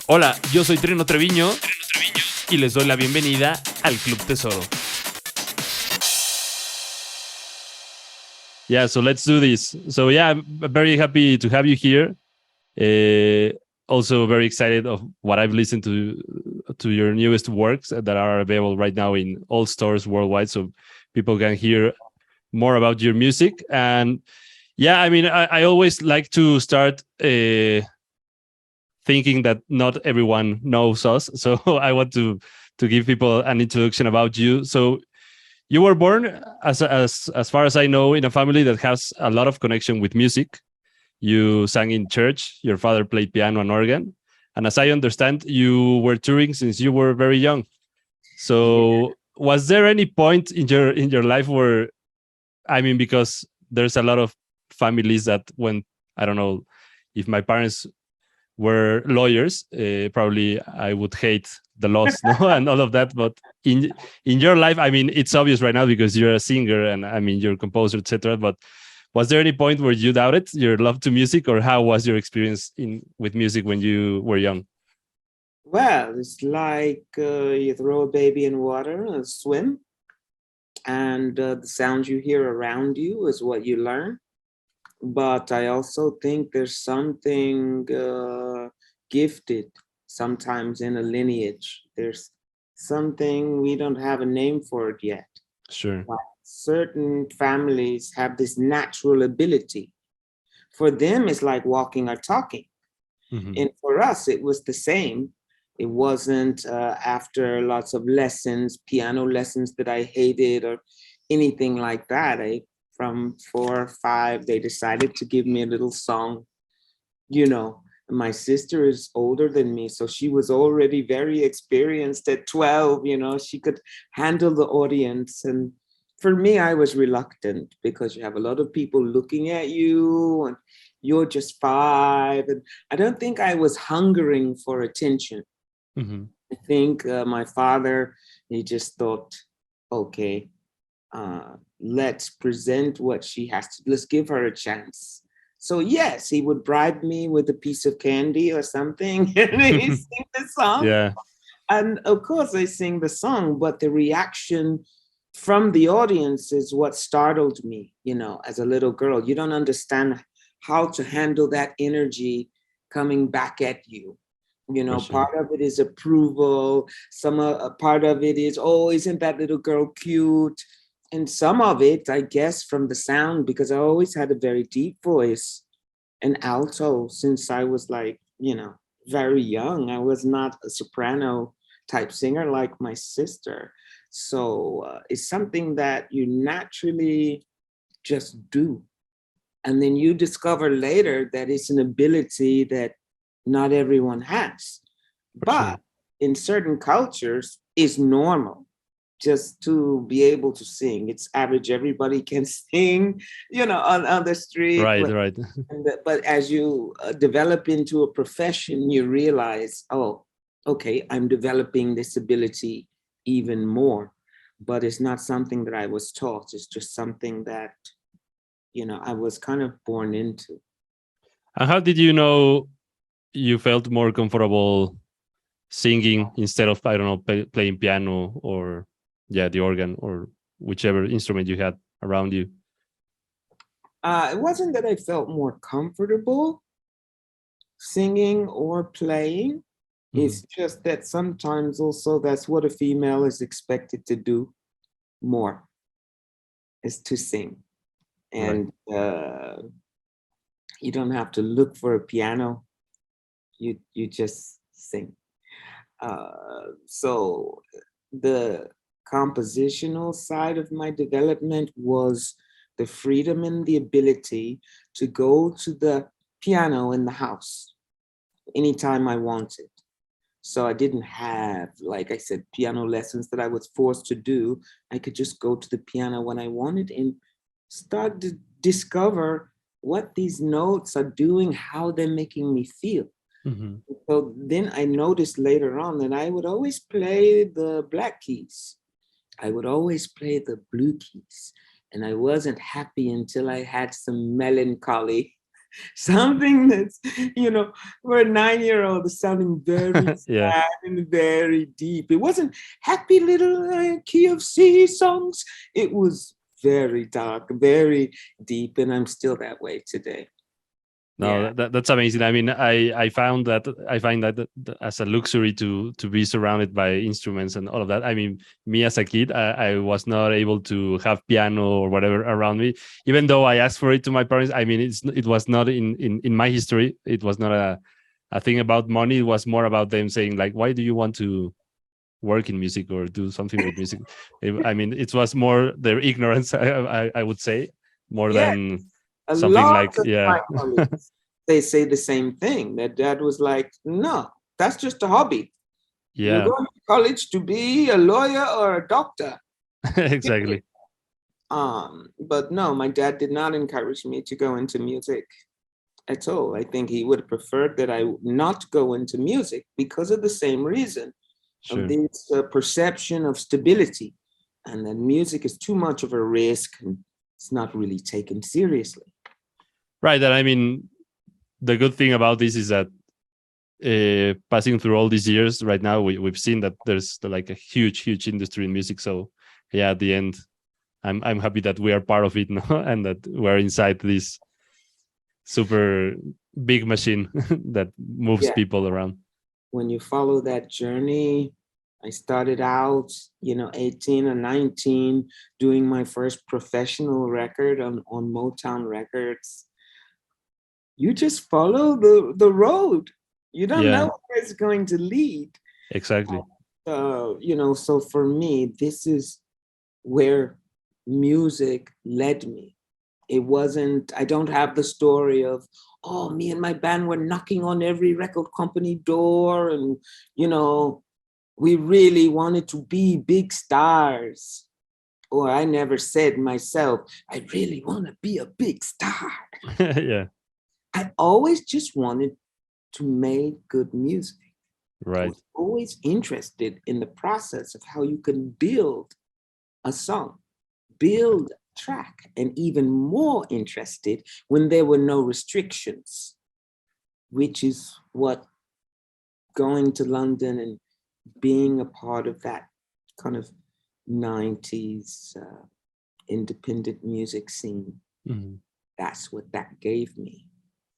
Hola, yo soy Trino Treviño y les doy la bienvenida al Club Tesoro. Yeah, so let's do this. So yeah, I'm very happy to have you here. Also very excited of what I've listened to your newest works that are available right now in all stores worldwide, so people can hear more about your music. And yeah, I mean, I always like to start thinking that not everyone knows us, so I want to give people an introduction about you. So you were born, as far as I know, in a family that has a lot of connection with music. You sang in church. Your father played piano and organ, and as I understand, you were touring since you were very young. Yeah. So, was there any point in your life where, I mean, because there's a lot of families that when I don't know if my parents were lawyers, probably I would hate the laws, no, and all of that. But in your life, I mean, it's obvious right now because you're a singer and I mean you're a composer, etc. But was there any point where you doubted your love to music, or how was your experience in with music when you were young? Well, it's like you throw a baby in water and swim, and the sounds you hear around you is what you learn. But I also think there's something gifted sometimes in a lineage. There's something we don't have a name for it yet. Sure. Like certain families have this natural ability. For them, it's like walking or talking. Mm-hmm. And for us, it was the same. It wasn't after lots of lessons, piano lessons that I hated or anything like that. From 4 or 5, they decided to give me a little song, you know. My sister is older than me, so she was already very experienced at 12, she could handle the audience. And for me, I was reluctant because you have a lot of people looking at you and you're just 5. And I don't think I was hungering for attention. Mm-hmm. I think my father, he just thought, okay, let's present what she has to, let's give her a chance. So yes, he would bribe me with a piece of candy or something, and he sing the song. Yeah. And of course, I sing the song, but the reaction from the audience is what startled me. As a little girl, you don't understand how to handle that energy coming back at you. For sure. Part of it is approval. Some part of it is, oh, isn't that little girl cute? And some of it, I guess, from the sound, because I always had a very deep voice, an alto since I was like, very young. I was not a soprano type singer like my sister. So it's something that you naturally just do. And then you discover later that it's an ability that not everyone has. For sure. But in certain cultures, it's normal just to be able to sing. It's average. Everybody can sing, on the street. Right. But, Right. but as you develop into a profession, you realize, oh, okay, I'm developing this ability even more. But it's not something that I was taught. It's just something that, I was kind of born into. And how did you know you felt more comfortable singing instead of I don't know playing piano or yeah the organ or whichever instrument you had around you? It wasn't that I felt more comfortable singing or playing. Mm-hmm. It's just that sometimes also that's what a female is expected to do more, is to sing. Right. And you don't have to look for a piano. You just sing. So the compositional side of my development was the freedom and the ability to go to the piano in the house anytime I wanted. So I didn't have, like I said, piano lessons that I was forced to do. I could just go to the piano when I wanted and start to discover what these notes are doing, how they're making me feel. Mm-hmm. So then I noticed later on that I would always play the black keys. I would always play the blue keys. And I wasn't happy until I had some melancholy something that's, for a 9-year-old is sounding very Yeah. sad and very deep. It wasn't happy little key of C songs. It was very dark, very deep, and I'm still that way today. No, Yeah. that's amazing. I mean, I find that as a luxury to be surrounded by instruments and all of that. I mean, me as a kid, I was not able to have piano or whatever around me, even though I asked for it to my parents. I mean, it was not in my history. It was not a thing about money. It was more about them saying like, why do you want to work in music or do something with music? I mean, it was more their ignorance. I would say more Yeah. than A something lot like of yeah. my colleagues, they say the same thing, that dad was like, no, that's just a hobby. You're Yeah. going to college to be a lawyer or a doctor. Exactly. But no, my dad did not encourage me to go into music at all. I think he would have preferred that I not go into music because of the same reason, of Sure. this perception of stability, and that music is too much of a risk and it's not really taken seriously. Right. And I mean, the good thing about this is that passing through all these years, right now we've seen that there's like a huge industry in music. So yeah, at the end, I'm happy that we are part of it now and that we're inside this super big machine that moves Yeah. people around. When you follow that journey, I started out, 18 or 19, doing my first professional record on Motown Records. You just follow the road. You don't Yeah, know where it's going to lead. exactly. So for me, this is where music led me. It wasn't, I don't have the story of, oh, me and my band were knocking on every record company door and, we really wanted to be big stars. Or I never said myself, I really want to be a big star. Yeah, I always just wanted to make good music. I right. was always interested in the process of how you can build a song, build a track, and even more interested when there were no restrictions, which is what going to London and being a part of that kind of 90s independent music scene, Mhm. that's what that gave me.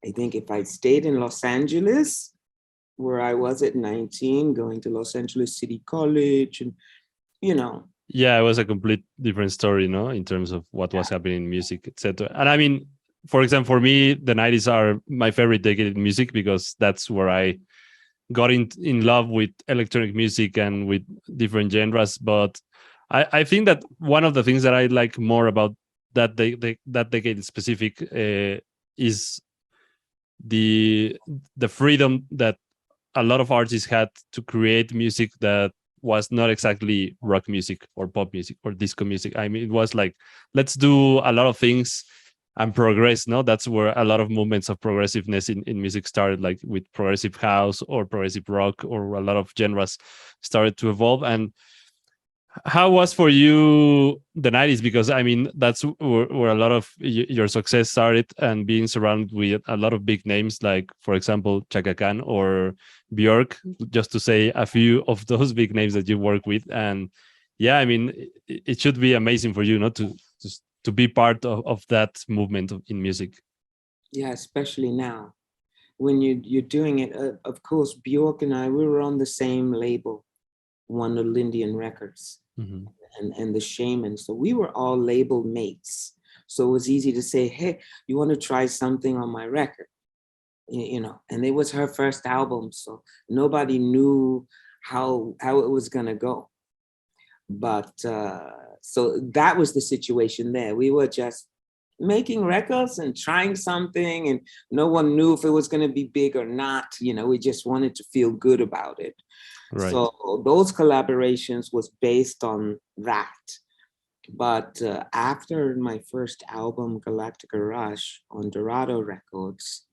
I think if I stayed in Los Angeles, where I was at 19, going to Los Angeles City College, and, Yeah, it was a complete different story, no, in terms of what was happening in music, etc. And I mean, for example, for me, the 90s are my favorite decade in music because that's where I got in love with electronic music and with different genres. But I think that one of the things that I like more about that decade specific is the the freedom that a lot of artists had to create music that was not exactly rock music or pop music or disco music. I mean, it was like, let's do a lot of things and progress. No, that's where a lot of movements of progressiveness in music started, like with progressive house or progressive rock, or a lot of genres started to evolve. And how was for you the 90s? Because I mean, that's where a lot of your success started, and being surrounded with a lot of big names, like, for example, Chaka Khan or Björk, just to say a few of those big names that you work with. And yeah, I mean, it should be amazing for you, not to be part of that movement in music. yeah, especially now when you're doing it. Of course, Bjork and I, we were on the same label, One of Lindian Records, Mm-hmm. and the Shaman. So we were all label mates. So it was easy to say, hey, you want to try something on my record? And it was her first album. So nobody knew how it was going to go. But so that was the situation there. We were just making records and trying something, and no one knew if it was going to be big or not. We just wanted to feel good about it. Right. So those collaborations was based on that. But after my first album, Galactica Rush, on Dorado Records,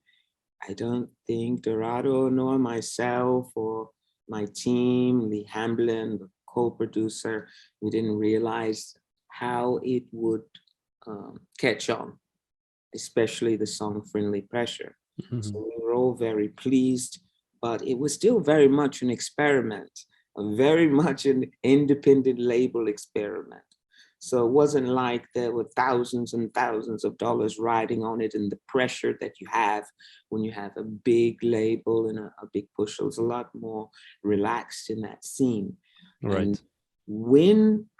I don't think Dorado nor myself or my team, Lee Hamblin, the co-producer, we didn't realize how it would catch on. especially the song Friendly Pressure. Mhm. So we were all very pleased, but it was still very much an experiment, very much an independent label experiment. So it wasn't like there were thousands and thousands of dollars riding on it and the pressure that you have when you have a big label and a big push. So it was a lot more relaxed in that scene. Right. And when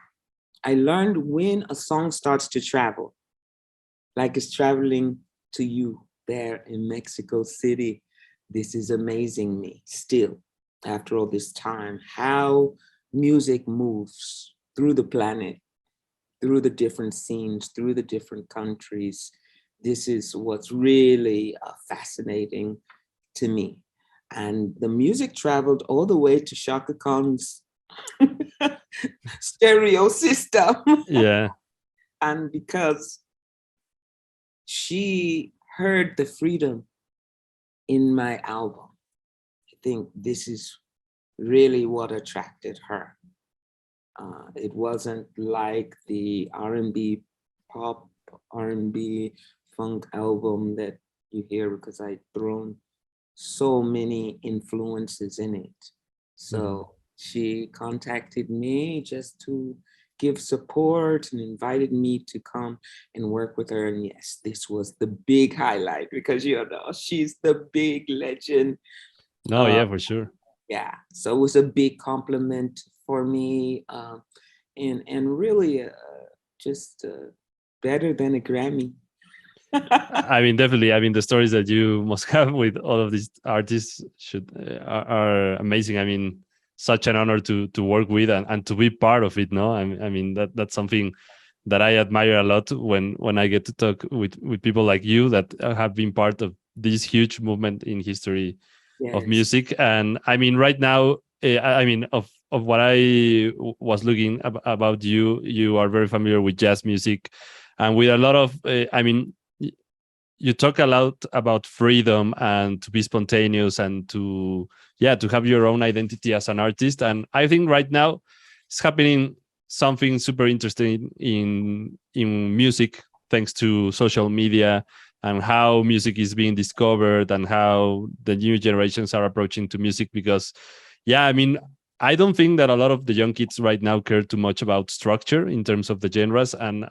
I learned when a song starts to travel, like it's traveling to you there in Mexico City, this is amazing me still after all this time, how music moves through the planet, through the different scenes, through the different countries. This is what's really fascinating to me. And the music traveled all the way to Chaka Khan's stereo system. Yeah. And because she heard the freedom in my album, I think this is really what attracted her. It wasn't like the R&B pop, R&B funk album that you hear because I'd thrown so many influences in it. So she contacted me just to give support and invited me to come and work with her. And yes, this was the big highlight because, you know, she's the big legend. No, yeah, for sure. Yeah, so it was a big compliment for me, and really just better than a Grammy. I mean, definitely. I mean, the stories that you must have with all of these artists are amazing. I mean, such an honor to work with and to be part of it. No, I mean that's something that I admire a lot when I get to talk with people like you that have been part of this huge movement in history of Yes. music. And I mean, right now, I mean, of what I was looking about you, you are very familiar with jazz music, and with a lot of, I mean, you talk a lot about freedom and to be spontaneous and to, yeah, to have your own identity as an artist. And I think right now it's happening something super interesting in music, thanks to social media and how music is being discovered and how the new generations are approaching to music. Because, yeah, I mean, I don't think that a lot of the young kids right now care too much about structure in terms of the genres, and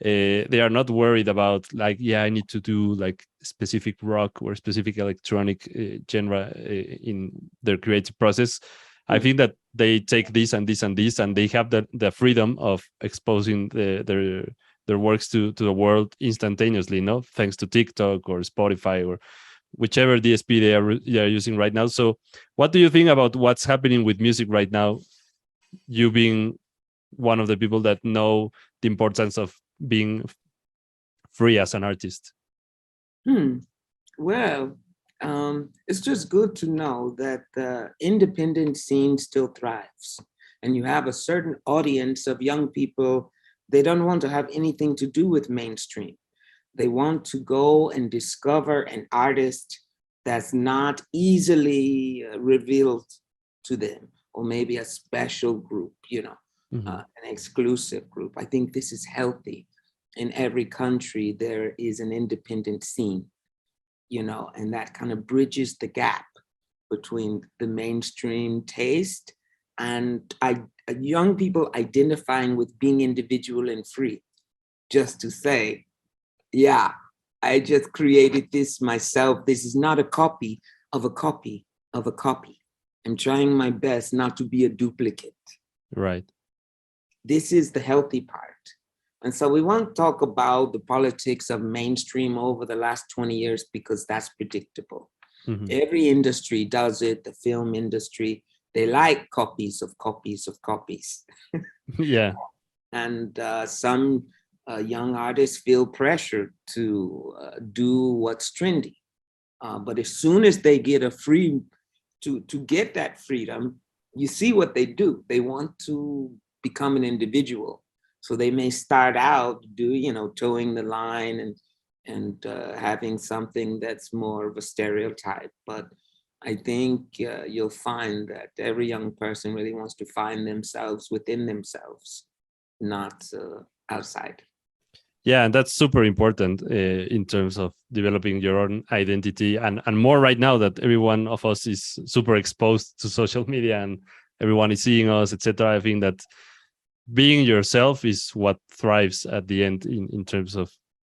they are not worried about, like, yeah, I need to do like specific rock or specific electronic genre in their creative process. I think that they take this and this and this, and they have the freedom of exposing their works to the world instantaneously, no, thanks to TikTok or Spotify or whichever DSP they are using right now. So what do you think about what's happening with music right now, you being one of the people that know the importance of being free as an artist? Well, it's just good to know that the independent scene still thrives, and you have a certain audience of young people. They don't want to have anything to do with mainstream. They want to go and discover an artist that's not easily revealed to them, or maybe a special group, you know, an exclusive group. I think this is healthy. In every country, there is an independent scene, you know, and that kind of bridges the gap between the mainstream taste and young people identifying with being individual and free, just to say, yeah, I just created this myself. This is not a copy of a copy of a copy. I'm trying my best not to be a duplicate. Right. This is the healthy part. And so we won't talk about the politics of mainstream over the last 20 years because that's predictable. Every industry does it, the film industry. They like copies of copies of copies. Yeah. And some young artists feel pressured to do what's trendy. But as soon as they get to get that freedom, you see what they do. They want to become an individual. So they may start out towing the line and having something that's more of a stereotype. But I think you'll find that every young person really wants to find themselves within themselves, not outside. Yeah, and that's super important in terms of developing your own identity, and more right now that every one of us is super exposed to social media and everyone is seeing us, etc. I think that being yourself is what thrives at the end in terms of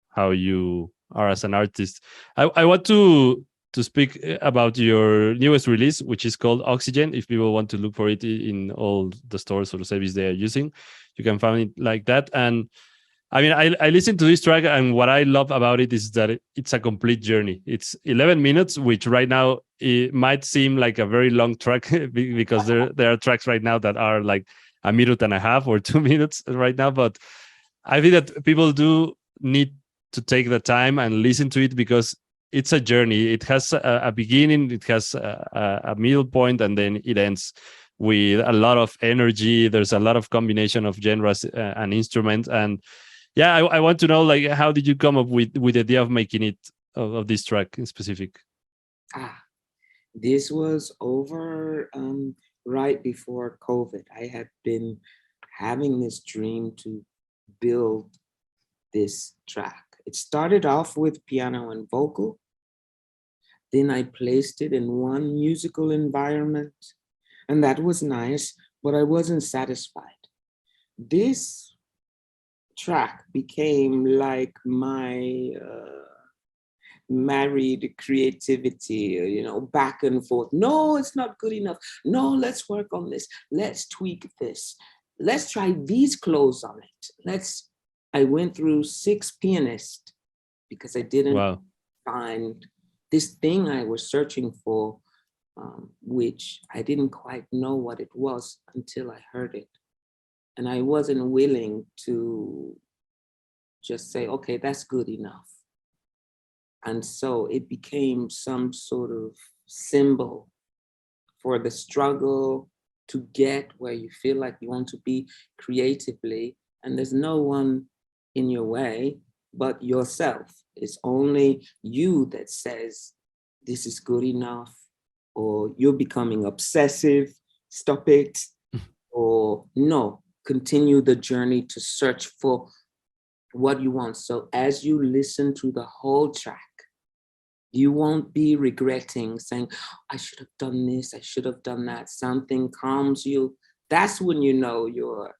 how you are as an artist. I want to speak about your newest release, which is called Oxygen. If people want to look for it in all the stores or the service they are using, you can find it like that. And I mean, I listened to this track, and what I love about it is that it's a complete journey. It's 11 minutes, which right now it might seem like a very long track because there are tracks right now that are like a minute and a half or 2 minutes right now. But I think that people do need to take the time and listen to it because it's a journey. It has a beginning, it has a middle point, and then it ends with a lot of energy. There's a lot of combination of genres and instruments, and yeah, I want to know, like, how did you come up with the idea of making it of this track in specific? This was over right before COVID. I had been having this dream to build this track. It started off with piano and vocal. Then I placed it in one musical environment, and that was nice, but I wasn't satisfied. This track became like my married creativity, back and forth. No, it's not good enough. No, let's work on this. Let's tweak this. Let's try these clothes on it. I went through 6 pianists because I didn't find this thing I was searching for, which I didn't quite know what it was until I heard it. And I wasn't willing to just say, okay, that's good enough. And so it became some sort of symbol for the struggle to get where you feel like you want to be creatively. And there's no one in your way but yourself. It's only you that says, this is good enough, or you're becoming obsessive, stop it, or no, continue the journey to search for what you want. So as you listen to the whole track, you won't be regretting saying, I should have done this, I should have done that. Something calms you. That's when you know you're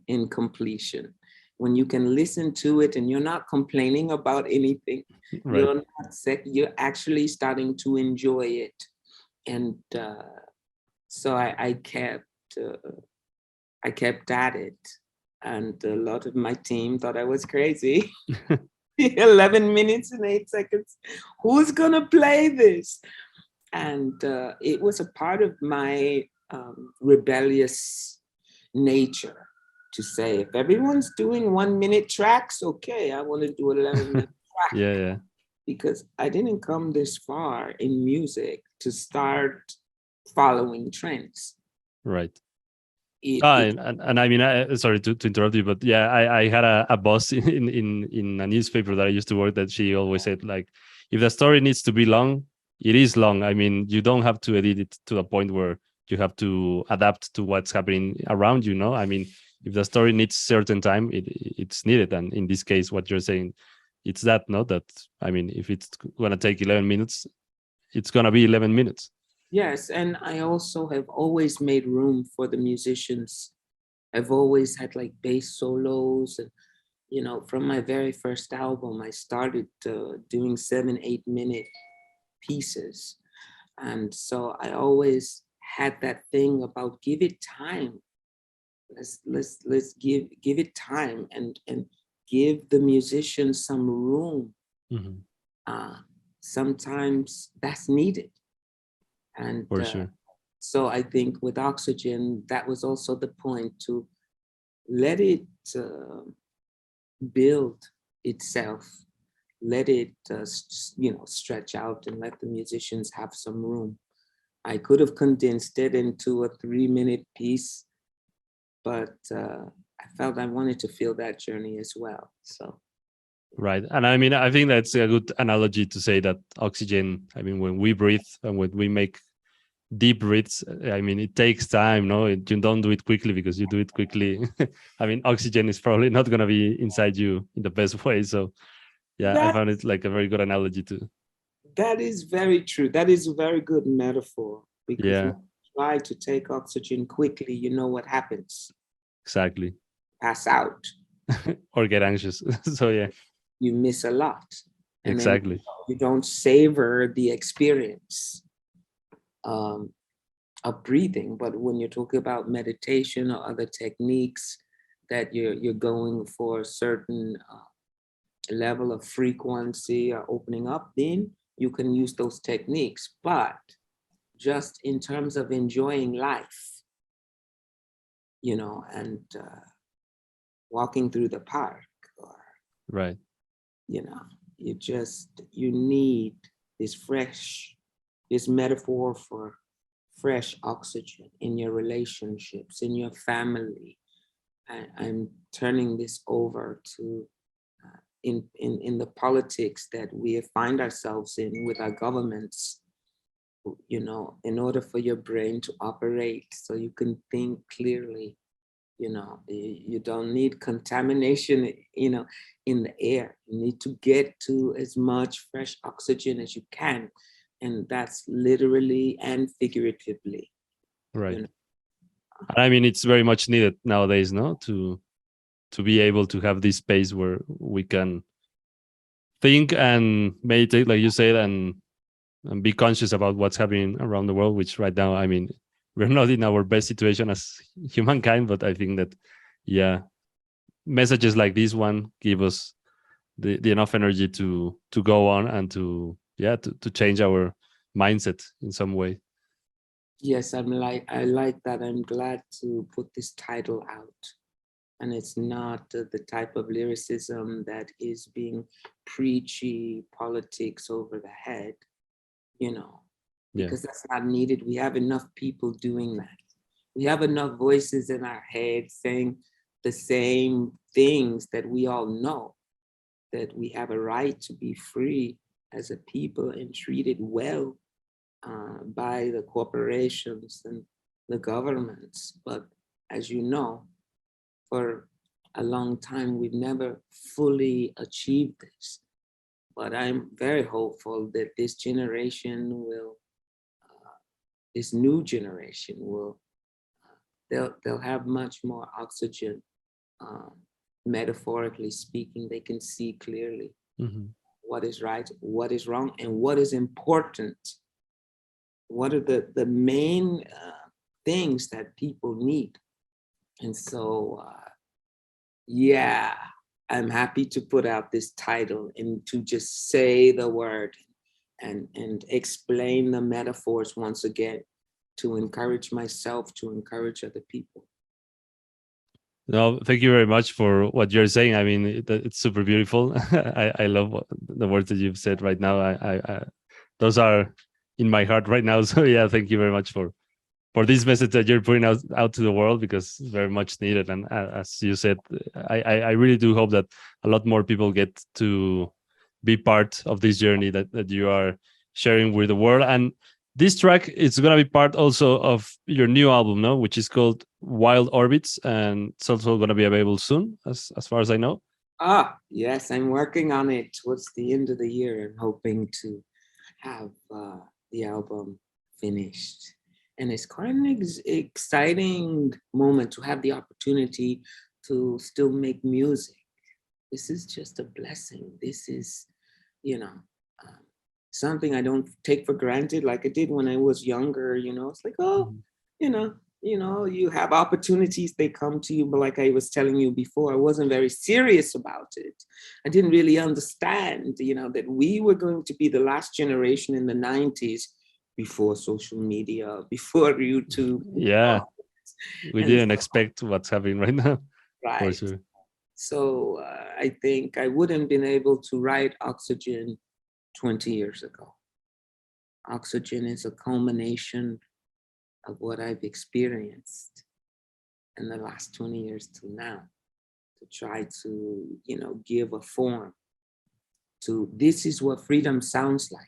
in completion. When you can listen to it and you're not complaining about anything, right. You're actually starting to enjoy it. And so I kept at it. And a lot of my team thought I was crazy. 11 minutes and 8 seconds. Who's gonna play this? And it was a part of my rebellious nature to say, if everyone's doing 1 minute tracks, okay, I want to do 11 minute tracks. Yeah. Because I didn't come this far in music to start following trends. Right. And I mean, sorry to interrupt you, but yeah, I had a boss in a newspaper that I used to work that she always said, like, if the story needs to be long, it is long. I mean, you don't have to edit it to the point where you have to adapt to what's happening around you, I mean, if the story needs certain time, it's needed. And in this case, what you're saying, it's that, that, I mean, if it's going to take 11 minutes, it's going to be 11 minutes. Yes, and I also have always made room for the musicians. I've always had like bass solos. And, from my very first album, I started doing 7-8 minute pieces. And so I always had that thing about give it time. Let's give it time and give the musicians some room. Mm-hmm. Sometimes that's needed. And for sure. So I think with Oxygen, that was also the point, to let it build itself, let it stretch out, and let the musicians have some room. I could have condensed it into a 3-minute piece, but I felt I wanted to feel that journey as well. So. Right. And I mean, I think that's a good analogy to say that Oxygen, I mean, when we breathe and when we make deep reads. I mean, it takes time, no? You don't do it quickly, because you do it quickly. I mean, oxygen is probably not going to be inside you in the best way. So yeah, I That found it like a very good analogy too. that is very true. That is a very good metaphor, because Yeah, when you try to take oxygen quickly, you know what happens. exactly. Pass out. Or get anxious. So yeah, You miss a lot. And then exactly. you don't savor the experience um, of breathing. But when you're talking about meditation or other techniques that you're going for a certain level of frequency or opening up, then you can use those techniques. But just in terms of enjoying life, and walking through the park, or, Right. you know, you need this metaphor for fresh oxygen in your relationships, in your family. I'm turning this over to in the politics that we find ourselves in with our governments. In order for your brain to operate so you can think clearly, you don't need contamination, in the air. You need to get to as much fresh oxygen as you can. And that's literally and figuratively, Right. you know. And I mean, it's very much needed nowadays, no? To be able to have this space where we can think and meditate, like you said, and be conscious about what's happening around the world, which right now, I mean, we're not in our best situation as humankind, but I think that, yeah, messages like this one give us the enough energy to go on and to change our mindset in some way. Yes, I like that. I'm glad to put this title out. And it's not the type of lyricism that is being preachy politics over the head, Yeah. because that's not needed. We have enough people doing that. We have enough voices in our head saying the same things that we all know, that we have a right to be free as a people and treated well by the corporations and the governments. But as you know, for a long time, we've never fully achieved this. But I'm very hopeful that this new generation will, they'll have much more oxygen. um, Metaphorically speaking, they can see clearly Mhm. what is right, what is wrong, and what is important. What are the main things that people need? And so, yeah, I'm happy to put out this title and to just say the word and explain the metaphors once again, to encourage myself, to encourage other people. No, thank you very much for what you're saying. I mean, it's super beautiful. I love the words that you've said right now. Those are in my heart right now. So yeah, thank you very much for this message that you're putting out to the world, because it's very much needed. And as you said, I really do hope that a lot more people get to be part of this journey that you are sharing with the world. And this track is going to be part also of your new album, no, which is called Wild Orbits, and it's also going to be available soon, as far as I know. Yes, I'm working on it towards the end of the year. I'm hoping to have the album finished. And it's quite an exciting moment to have the opportunity to still make music. This is just a blessing. This is, you know, um, something I don't take for granted like I did when I was younger. It's like, oh, Mhm. you know, you have opportunities, they come to you. But like I was telling you before, I wasn't very serious about it. I didn't really understand, that we were going to be the last generation in the 90s, before social media, before YouTube. Yeah, we And didn't expect what's happening right now, for right. sure. So I think I wouldn't have been able to write Oxygen 20 years ago. Oxygen is a culmination of what I've experienced in the last 20 years to now, to try to, give a form to this is what freedom sounds like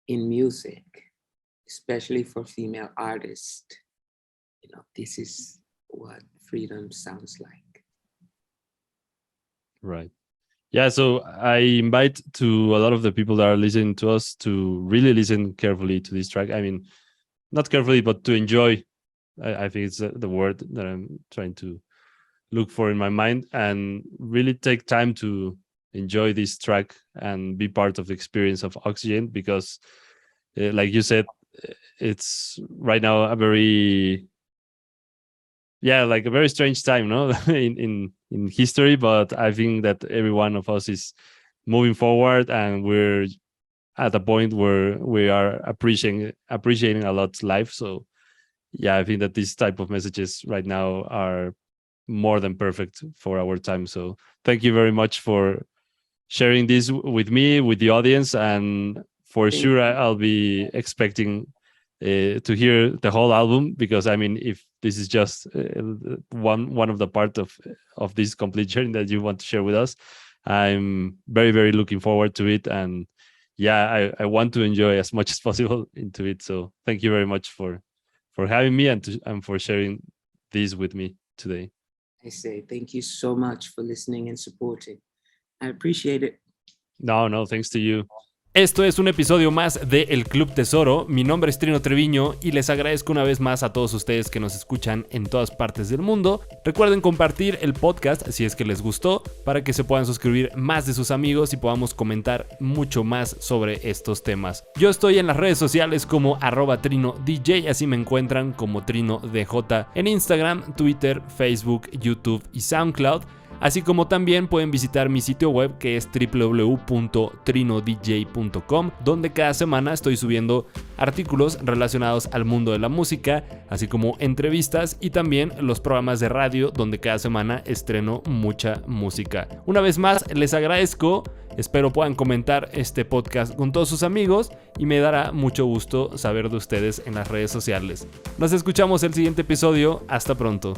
in music. especially for female artists. You know, this is what freedom sounds like. Right. Yeah, so I invite to a lot of the people that are listening to us to really listen carefully to this track. I mean, not carefully, but to enjoy. I think it's the word that I'm trying to look for in my mind, and really take time to enjoy this track and be part of the experience of Oxygen, because like you said, it's right now a very strange time, no? in history, but I think that every one of us is moving forward, and we're at a point where we are appreciating a lot life. So yeah, I think that this type of messages right now are more than perfect for our time. So thank you very much for sharing this with me, with the audience, and for sure I'll be expecting to hear the whole album, because I mean, if this is just one of the part of this complete journey that you want to share with us, I'm very, very looking forward to it. And yeah, I want to enjoy as much as possible into it. So thank you very much for having me and for sharing this with me today. I say thank you so much for listening and supporting. I appreciate it. No, thanks to you. Esto es un episodio más de El Club Tesoro. Mi nombre es Trino Treviño y les agradezco una vez más a todos ustedes que nos escuchan en todas partes del mundo. Recuerden compartir el podcast si es que les gustó, para que se puedan suscribir más de sus amigos y podamos comentar mucho más sobre estos temas. Yo estoy en las redes sociales como @TrinoDJ, así me encuentran como TrinoDJ en Instagram, Twitter, Facebook, YouTube y SoundCloud. Así como también pueden visitar mi sitio web, que es www.trinodj.com, donde cada semana estoy subiendo artículos relacionados al mundo de la música, así como entrevistas y también los programas de radio, donde cada semana estreno mucha música. Una vez más, les agradezco. Espero puedan comentar este podcast con todos sus amigos y me dará mucho gusto saber de ustedes en las redes sociales. Nos escuchamos el siguiente episodio. Hasta pronto.